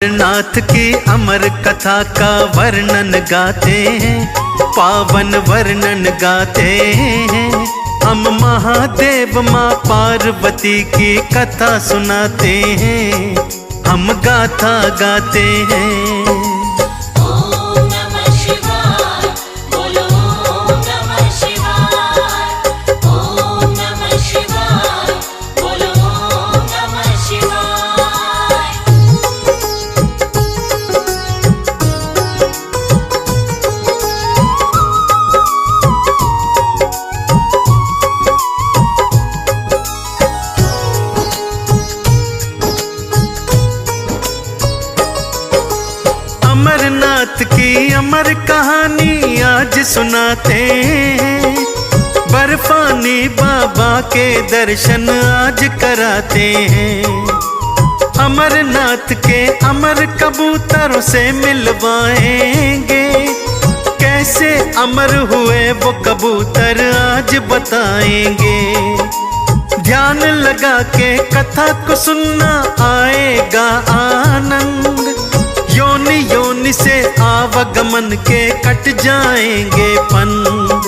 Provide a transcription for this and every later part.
नाथ की अमर कथा का वर्णन गाते हैं, पावन वर्णन गाते हैं। हम महादेव माँ पार्वती की कथा सुनाते हैं, हम गाथा गाते हैं। अमरनाथ की अमर कहानी आज सुनाते हैं, बर्फानी बाबा के दर्शन आज कराते हैं। अमरनाथ के अमर कबूतरों से मिलवाएंगे, कैसे अमर हुए वो कबूतर आज बताएंगे। ध्यान लगा के कथा को सुनना आएगा आनंद, योनि योनि से आवागमन के कट जाएंगे पंद।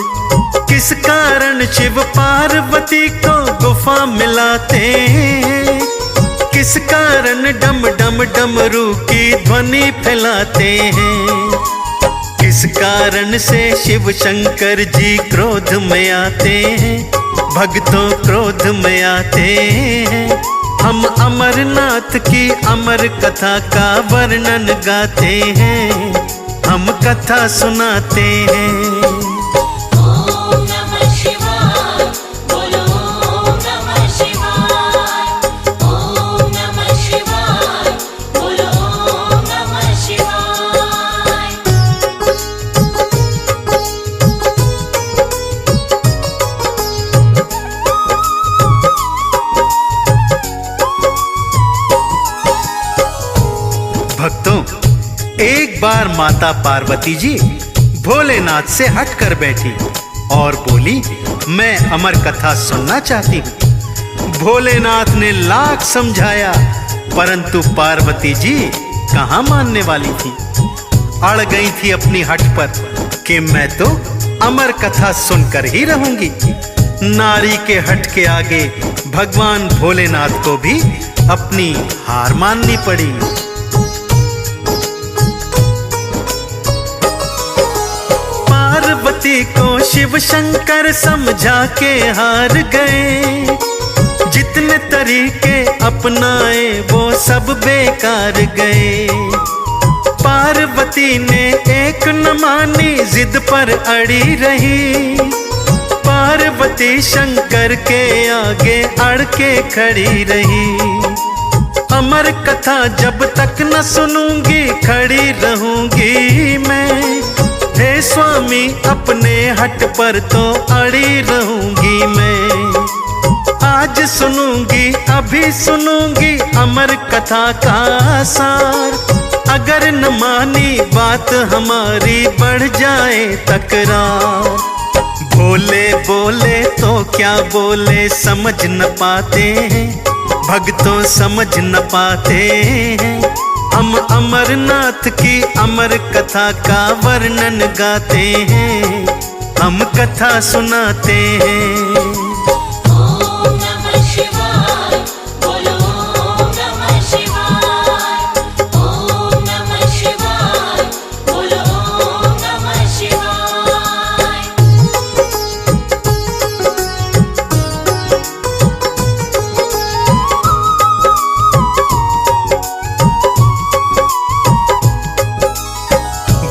किस कारण शिव पार्वती को गुफा मिलाते हैं, किस कारण डम डम डमरू की ध्वनि फैलाते हैं। किस कारण से शिव शंकर जी क्रोध में आते हैं, भक्तों क्रोध में आते हैं। हम अमरनाथ की अमर कथा का वर्णन गाते हैं, हम कथा सुनाते हैं। भक्तों, एक बार माता पार्वती जी भोलेनाथ से हट कर बैठी और बोली, मैं अमर कथा सुनना चाहती हूँ। भोलेनाथ ने लाख समझाया, परंतु पार्वती जी कहाँ मानने वाली थी। अड़ गई थी अपनी हट पर कि मैं तो अमर कथा सुनकर ही रहूंगी। नारी के हट के आगे भगवान भोलेनाथ को भी अपनी हार माननी पड़ी। पार्वती को शिव शंकर समझा के हार गए, जितने तरीके अपनाए वो सब बेकार गए। पार्वती ने एक न मानी, जिद पर अड़ी रही। पार्वती शंकर के आगे अड़ के खड़ी रही। अमर कथा जब तक न सुनूंगी खड़ी रहूंगी मैं। हे स्वामी अपने हट पर तो अड़ी रहूंगी मैं। आज सुनूंगी अभी सुनूंगी अमर कथा का सार। अगर न मानी बात हमारी बढ़ जाए तकरार। भोले बोले तो क्या बोले समझ न पाते हैं, भक्तों समझ न पाते हैं। हम अमरनाथ की अमर कथा का वर्णन गाते हैं, हम कथा सुनाते हैं।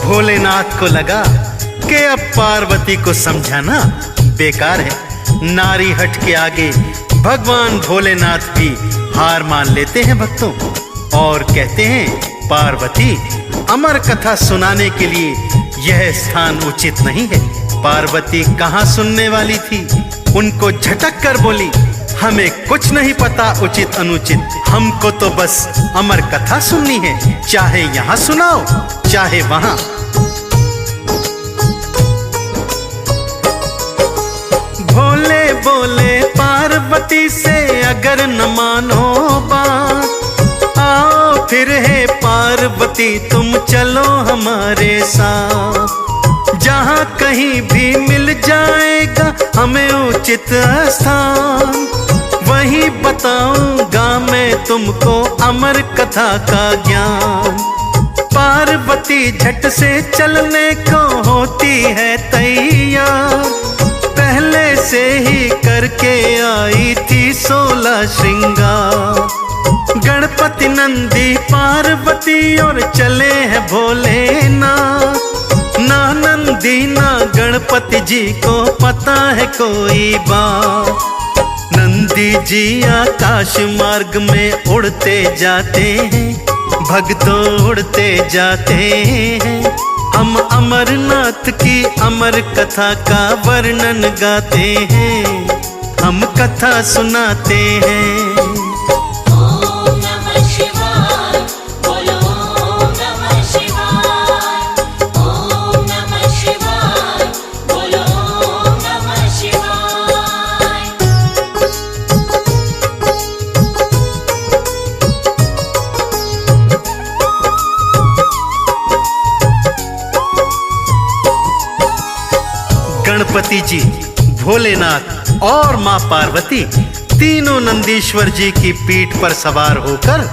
भोलेनाथ को लगा कि अब पार्वती को समझाना बेकार है। नारी हट के आगे भगवान भोलेनाथ भी हार मान लेते हैं भक्तों, और कहते हैं, पार्वती अमर कथा सुनाने के लिए यह स्थान उचित नहीं है। पार्वती कहाँ सुनने वाली थी, उनको झटक कर बोली, हमें कुछ नहीं पता उचित अनुचित, हमको तो बस अमर कथा सुननी है, चाहे यहाँ सुनाओ चाहे वहां। भोले बोले पार्वती से अगर न मानो बात, आओ फिर हे पार्वती तुम चलो हमारे साथ, जहाँ कहीं भी मिल जाएगा हमें उचित स्थान, वहीं बताऊंगा मैं तुमको अमर कथा का ज्ञान। पार्वती झट से चलने को होती है तैयार, पहले से ही करके आई थी 16 श्रृंगार। गणपति नंदी पार्वती और चले हैं भोलेनाथ, ना नंदी ना गणपति जी को पता है कोई बात। नंदी जी आकाश मार्ग में उड़ते जाते हैं, भक्तों उड़ते जाते हैं, हम अमरनाथ की अमर कथा का वर्णन गाते हैं, हम कथा सुनाते हैं। गणपति जी, भोलेनाथ और माँ पार्वती तीनों नंदीश्वर जी की पीठ पर सवार होकर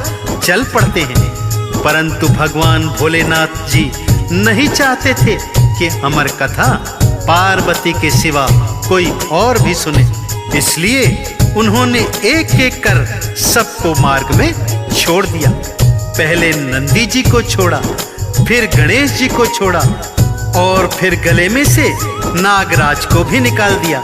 चल पड़ते हैं। परंतु भगवान भोलेनाथ जी नहीं चाहते थे कि अमर कथा पार्वती के सिवा कोई और भी सुने, इसलिए उन्होंने एक एक कर सबको मार्ग में छोड़ दिया। पहले नंदी जी को छोड़ा, फिर गणेश जी को छोड़ा और फिर गले में से नागराज को भी निकाल दिया।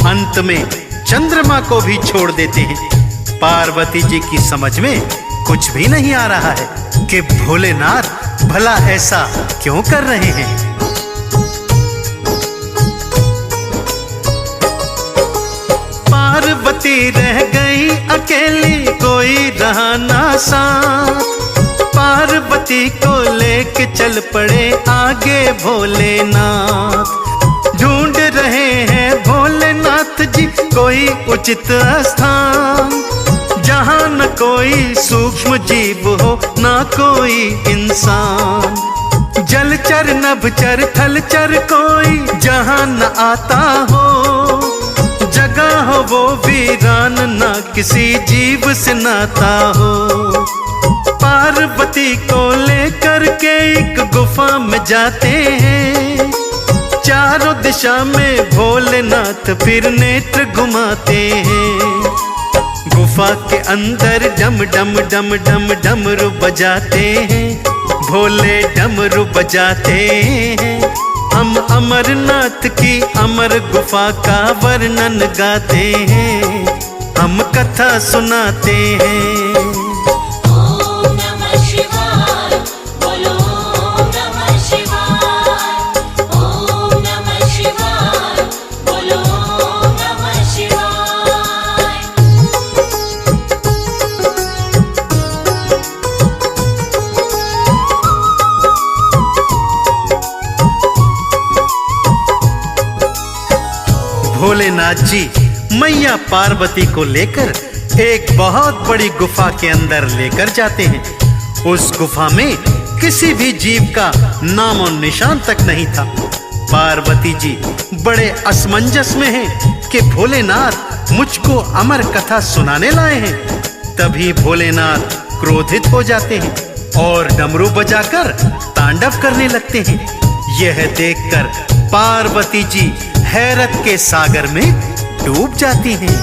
अंत में चंद्रमा को भी छोड़ देते हैं। पार्वती जी की समझ में कुछ भी नहीं आ रहा है कि भोलेनाथ भला ऐसा क्यों कर रहे हैं। पार्वती रह गई अकेली, कोई रहा ना साथ, पार्वती को लेके चल पड़े आगे भोलेनाथ। ढूंढ रहे हैं भोलेनाथ जी कोई उचित स्थान, जहाँ न कोई सूक्ष्म जीव हो ना कोई इंसान। जलचर नभचर थलचर कोई जहाँ न आता हो, जगह हो वो वीरान ना किसी जीव से नाता हो। पार्वती को लेकर के एक गुफा में जाते हैं, चारों दिशा में भोलेनाथ फिर नेत्र घुमाते हैं। गुफा के अंदर डम डम डम डम डमरू बजाते हैं, भोले डमरू बजाते हैं। हम अमरनाथ की अमर गुफा का वर्णन गाते हैं, हम कथा सुनाते हैं। भोलेनाथ जी मैया पार्वती को लेकर एक बहुत बड़ी गुफा के अंदर लेकर जाते हैं। उस गुफा में किसी भी जीव का नाम और निशान तक नहीं था। पार्वती जी बड़े असमंजस में हैं कि भोलेनाथ मुझको अमर कथा सुनाने लाए हैं। तभी भोलेनाथ क्रोधित हो जाते हैं और डमरू बजाकर तांडव करने लगते हैं। यह देखकर पार्वती जी हैरत के सागर में डूब जाती हैं।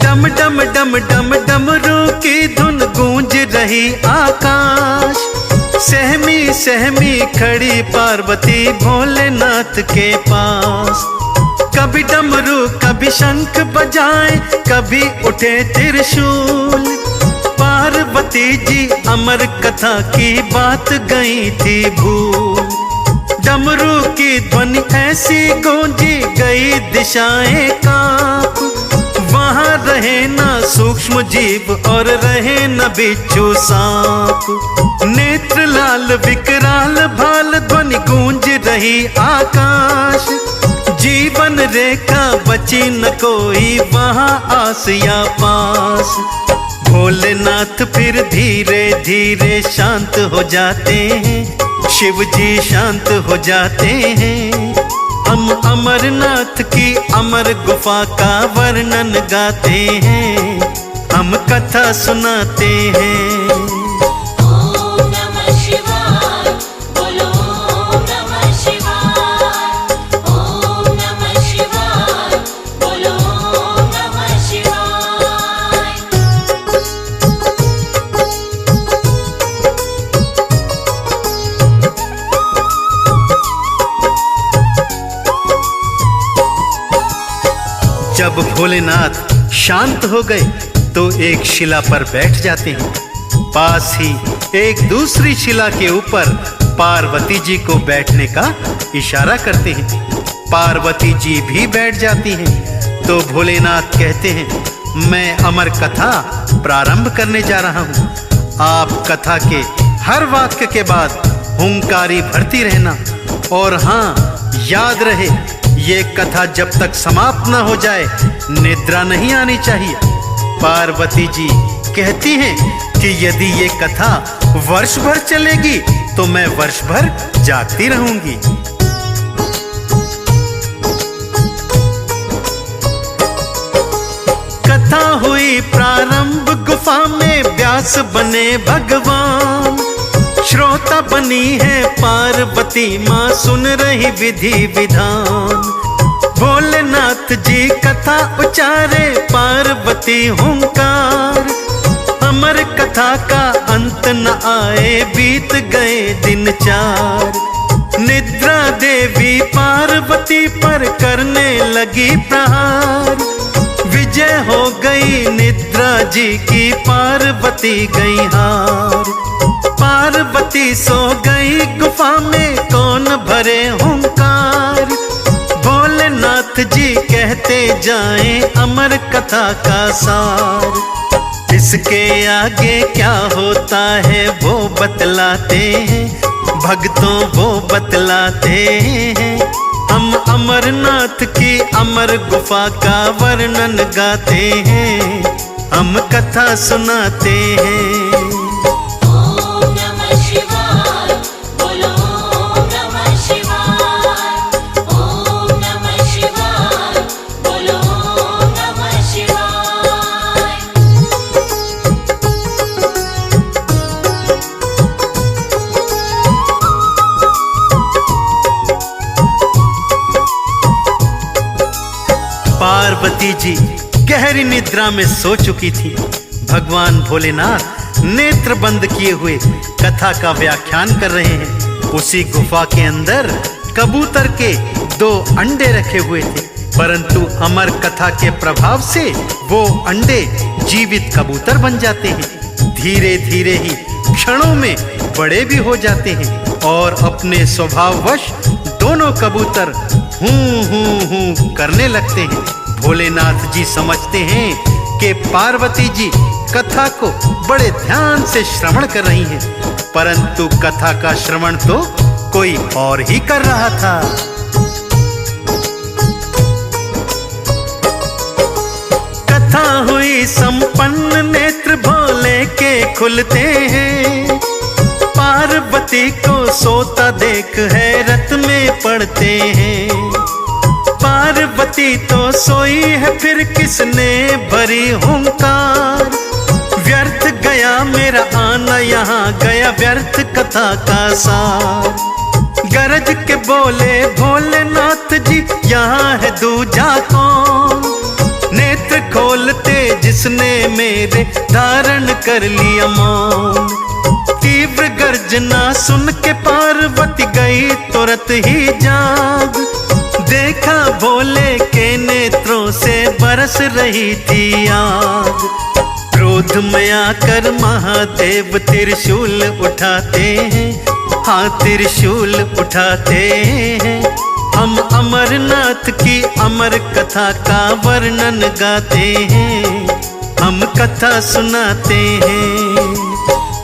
डम डम डम डम डमरू की धुन गूंज रही आकाश, सहमी सहमी खड़ी पार्वती भोलेनाथ के पास। कभी डमरू कभी शंख बजाए, कभी उठे त्रिशूल। पार्वती जी अमर कथा की बात गई थी भूल। डमरू की ध्वनि ऐसी गूंजी गई दिशाएं कांप, वहां रहे ना सूक्ष्म जीव और रहे न बिच्छू सांप। नेत्र लाल विकराल भाल ध्वनि गूंज रही आकाश, जीवन रेखा बची न कोई वहां आस या पास। भोलेनाथ फिर धीरे धीरे शांत हो जाते हैं, शिव जी शांत हो जाते हैं। हम अमरनाथ की अमर गुफा का वर्णन गाते हैं, हम कथा सुनाते हैं। ओम नमः शिवाय, बोलो ओम नमः शिवाय। ओम नमः शिवाय, बोलो ओम नमः शिवाय। जब भोलेनाथ शांत हो गए तो एक शिला पर बैठ जाते हैं। पास ही एक दूसरी शिला के ऊपर पार्वती जी को बैठने का इशारा करते हैं। पार्वती जी भी बैठ जाती हैं। तो भोलेनाथ कहते हैं, मैं अमर कथा प्रारंभ करने जा रहा हूँ। आप कथा के हर वाक्य के बाद हुंकारी भरती रहना। और हाँ, याद रहे, ये कथा जब तक समाप्त न हो जाए निद्रा नहीं आनी चाहिए। पार्वती जी कहती हैं कि यदि ये कथा वर्ष भर चलेगी तो मैं वर्ष भर जागती रहूंगी। कथा हुई प्रारंभ, गुफा में व्यास बने भगवान। श्रोता बनी है पार्वती माँ, सुन रही विधि विधान। भोलेनाथ जी कथा उचारे, पार्वती हुंकार। अमर कथा का अंत न आए, बीत गए दिन 4। निद्रा देवी पार्वती पर करने लगी प्रहार। विजय हो गई निद्रा जी की, पार्वती गई हार। पार्वती सो गई गुफा में, कौन भरे हुंकार। भोलेनाथ जी कहते जाएं अमर कथा का सार। इसके आगे क्या होता है वो बतलाते हैं, भक्तों वो बतलाते हैं। हम अमरनाथ की अमर गुफा का वर्णन गाते हैं, हम कथा सुनाते हैं। ओम नमः शिवाय, बोलो ओम नमः शिवाय। ओम नमः शिवाय, बोलो ओम नमः शिवाय। पार्वती जी गहरी निद्रा में सो चुकी थी। भगवान भोलेनाथ नेत्र बंद किए हुए कथा का व्याख्यान कर रहे हैं। उसी गुफा के अंदर कबूतर के 2 अंडे रखे हुए थे, परंतु अमर कथा के प्रभाव से वो अंडे जीवित कबूतर बन जाते हैं। धीरे धीरे ही क्षणों में बड़े भी हो जाते हैं और अपने स्वभाववश दोनों कबूतर हूं हूं हूं करने लगते हैं। भोलेनाथ जी समझते हैं कि पार्वती जी कथा को बड़े ध्यान से श्रवण कर रही हैं, परंतु कथा का श्रवण तो कोई और ही कर रहा था। कथा हुई संपन्न, नेत्र भोले के खुलते हैं। पार्वती को सोता देख हैरत में पड़ते हैं। पार्वती तो सोई है, फिर किसने भरी हुंकार। व्यर्थ गया मेरा आना यहाँ, गया व्यर्थ कथा का सार। गरज के बोले भोलेनाथ जी, यहाँ है दूजा कौन। नेत्र खोलते जिसने मेरे, धारण कर लिया मौन। तीव्र गर्जना सुन के पार्वती गई तुरंत ही जाग। देखा भोले के नेत्रों से बरस रही थी आग। क्रोध में आकर महादेव त्रिशूल उठाते हैं, हाँ त्रिशूल उठाते हैं। हम अमरनाथ की अमर कथा का वर्णन गाते हैं, हम कथा सुनाते हैं।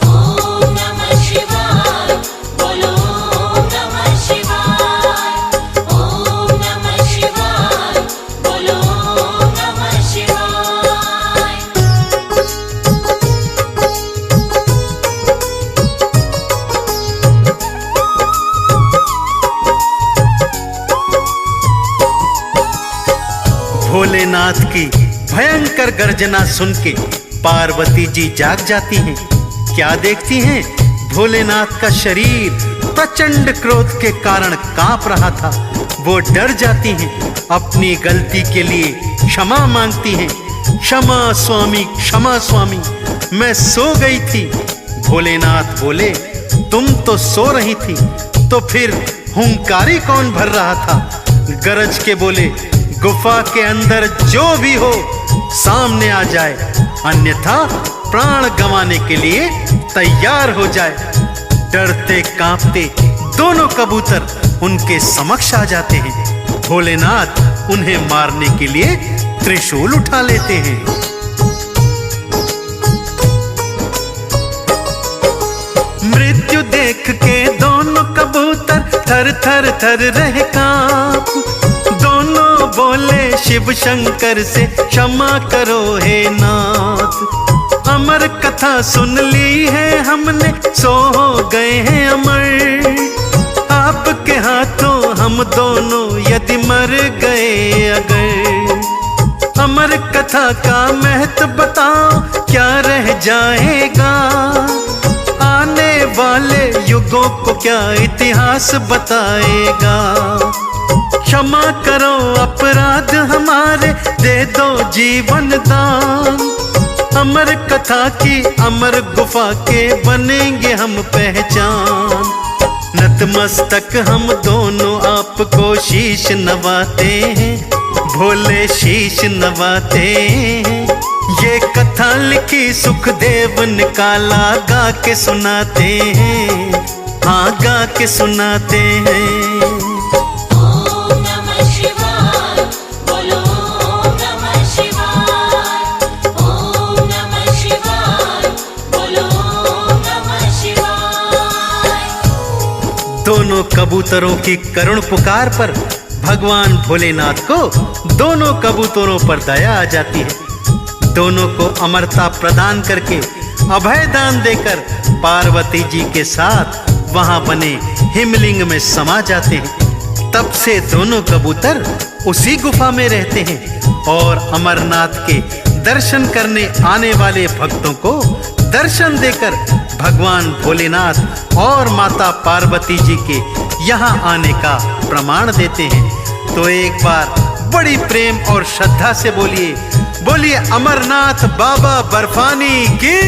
ओम नमः शिवाय, बोलो ओम नमः शिवाय। ओम नमः शिवाय। भोलेनाथ की भयंकर गर्जना सुन के पार्वती जी जाग जाती हैं। क्या देखती हैं? भोलेनाथ का शरीर प्रचंड क्रोध के कारण कांप रहा था। वो डर जाती हैं, अपनी गलती के लिए क्षमा मांगती हैं। क्षमा स्वामी, क्षमा स्वामी, मैं सो गई थी। भोलेनाथ बोले, तुम तो सो रही थी, तो फिर हुंकारी कौन भर रहा था? गरज के बोले, गुफा के अंदर जो भी हो सामने आ जाए, अन्यथा प्राण गंवाने के लिए तैयार हो जाए। डरते कांपते दोनों कबूतर उनके समक्ष आ जाते हैं। भोलेनाथ उन्हें मारने के लिए त्रिशूल उठा लेते हैं। मृत्यु देख के दोनों कबूतर थर थर थर रहे कांप। दोनों बोले, शिव शंकर से क्षमा करो हे नाथ। अमर कथा सुन ली है हमने, सो हो गए हैं अमर। आपके हाथों हम दोनों यदि मर गए अगर। अमर कथा का महत्व बताओ, क्या रह जाएगा? आने वाले युगों को क्या इतिहास बताएगा? क्षमा करो अपराध हमारे, दे दो जीवन दान। अमर कथा की अमर गुफा के बनेंगे हम पहचान। नतमस्तक हम दोनों आपको शीश नवाते हैं, भोले शीश नवाते हैं। ये कथा लिखी सुखदेव निकाला, गा के सुनाते हैं, हाँ गा के सुनाते हैं। ओम नमः शिवाय, बोलो ओम नमः शिवाय। ओम नमः शिवाय, बोलो ओम नमः शिवाय। दोनों कबूतरों की करुण पुकार पर भगवान भोलेनाथ को दोनों कबूतरों पर दया आ जाती है। दोनों को अमरता प्रदान करके अभय दान देकर पार्वती जी के साथ वहां बने हिमलिंग में समा जाते हैं। तब से दोनों कबूतर उसी गुफा में रहते हैं और अमरनाथ के दर्शन करने आने वाले भक्तों को दर्शन देकर भगवान भोलेनाथ और माता पार्वती जी के यहाँ आने का प्रमाण देते हैं। तो एक बार बड़ी प्रेम और श्रद्धा से बोलिए, बोलिए अमरनाथ बाबा बर्फानी की।